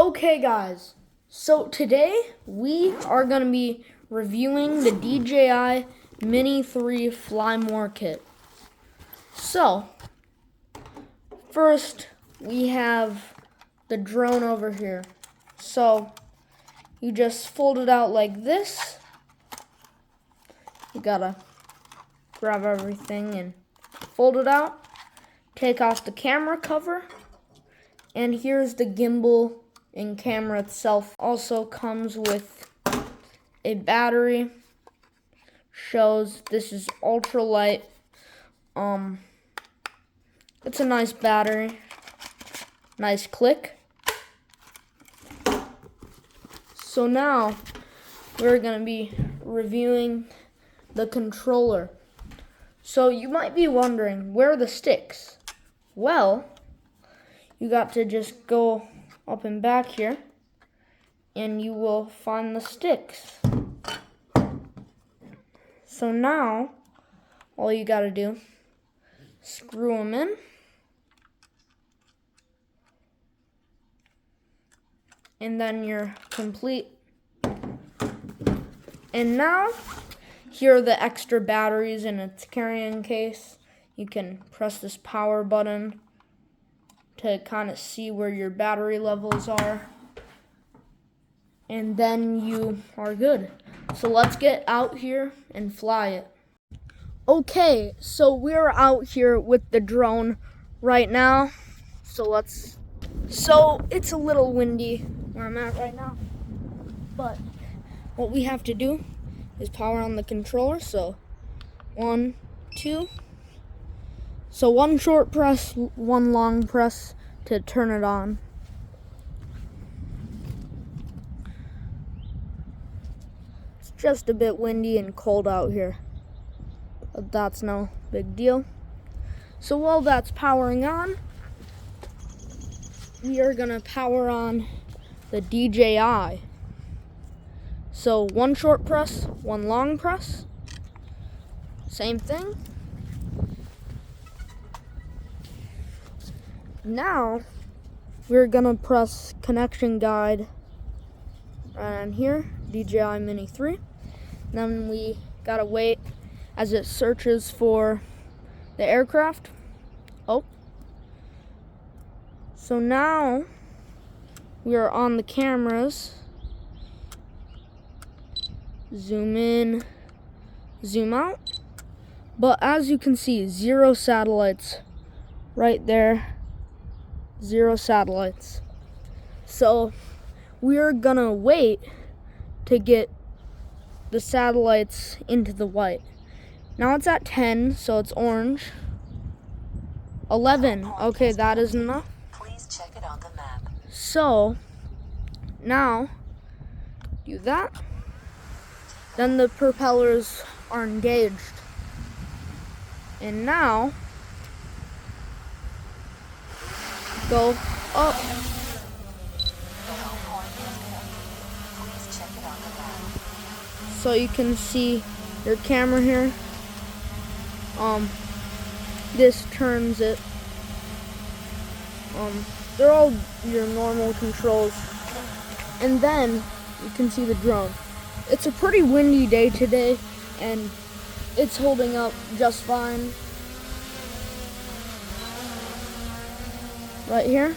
Okay guys, so today we are going to be reviewing the DJI Mini 3 Fly More Kit. So, first we have the drone over here. So, you just fold it out like this. You gotta grab everything and fold it out. Take off the camera cover. And here's the gimbal and camera itself. Also comes with a battery. Shows this is ultralight. It's a nice battery. Nice click. So now we're gonna be reviewing the controller. So you might be wondering, where are the sticks? Well, you got to just go up and back here and you will find the sticks. So now all you got to do, screw them in, and then you're complete. And now here are the extra batteries in its carrying case. You can press this power button to kind of see where your battery levels are. And then you are good. So let's get out here and fly it. Okay, so we're out here with the drone right now. So it's a little windy where I'm at right now. But what we have to do is power on the controller. So 1, 2. So one short press, one long press to turn it on. It's just a bit windy and cold out here, but that's no big deal. So while that's powering on, we are gonna power on the DJI. So one short press, one long press, same thing. Now, we're gonna press connection guide right on here, DJI Mini 3. Then we gotta wait as it searches for the aircraft. Oh. So now, we are on the cameras. Zoom in, zoom out. But as you can see, 0 satellites right there. 0 satellites. So we're gonna wait to get the satellites into the white. Now it's at 10, so it's orange. 11. Okay, that is enough. Please check it on the map. So now do that. Then the propellers are engaged. And now go up. So you can see your camera here. This turns it. They're all your normal controls. And then you can see the drone. It's a pretty windy day today, and it's holding up just fine. Right here.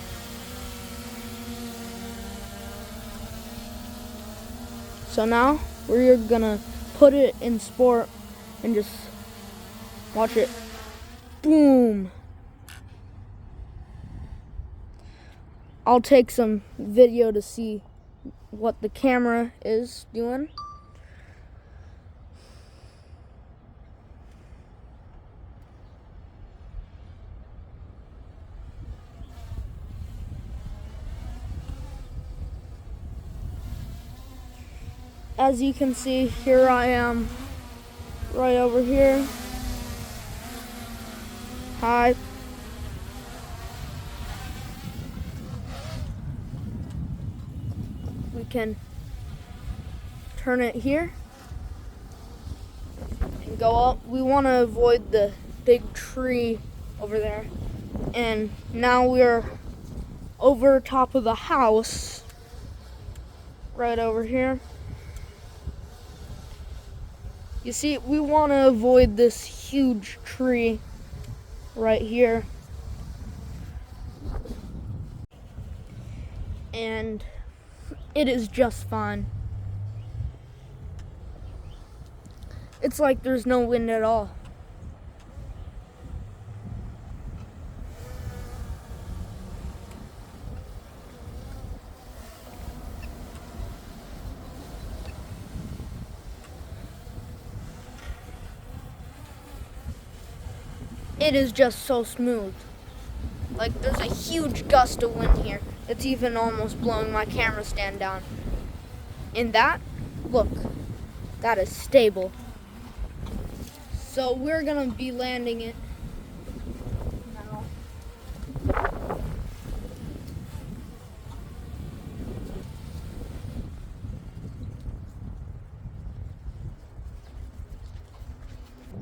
So now we're gonna put it in sport and just watch it. Boom. I'll take some video to see what the camera is doing. As you can see, here I am, right over here. Hi. We can turn it here and go up. We want to avoid the big tree over there. And now we're over top of the house right over here. You see, we want to avoid this huge tree right here. And it is just fine. It's like there's no wind at all. It is just so smooth. Like, there's a huge gust of wind here. It's even almost blowing my camera stand down. And that, look, that is stable. So we're gonna be landing it now.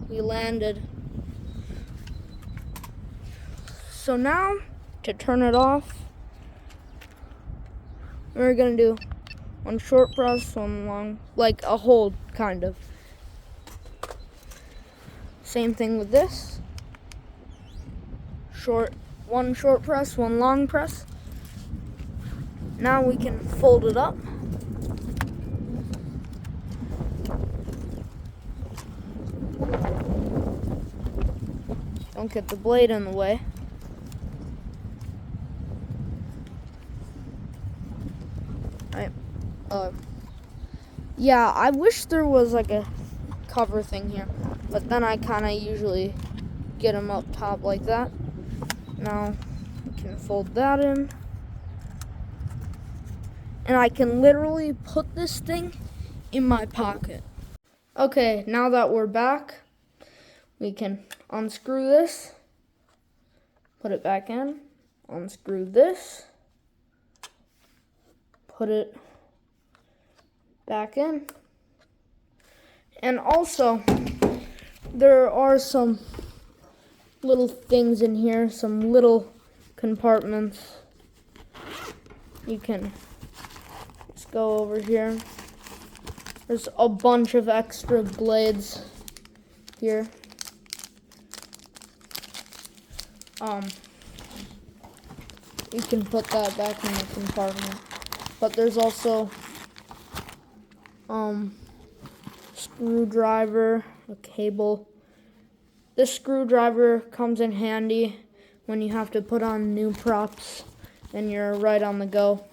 We landed. So now, to turn it off, we're gonna do one short press, one long, like a hold, kind of. Same thing with this. One short press, one long press. Now we can fold it up. Don't get the blade in the way. Right. Yeah, I wish there was like a cover thing here, but then I kind of usually get them up top like that. Now we can fold that in, and I can literally put this thing in my pocket. Okay, now that we're back, we can unscrew this, put it back in, unscrew this, put it back in. And also, there are some little things in here, some little compartments. You can just go over here. There's a bunch of extra blades here. You can put that back in the compartment. But there's also screwdriver, a cable. This screwdriver comes in handy when you have to put on new props and you're right on the go.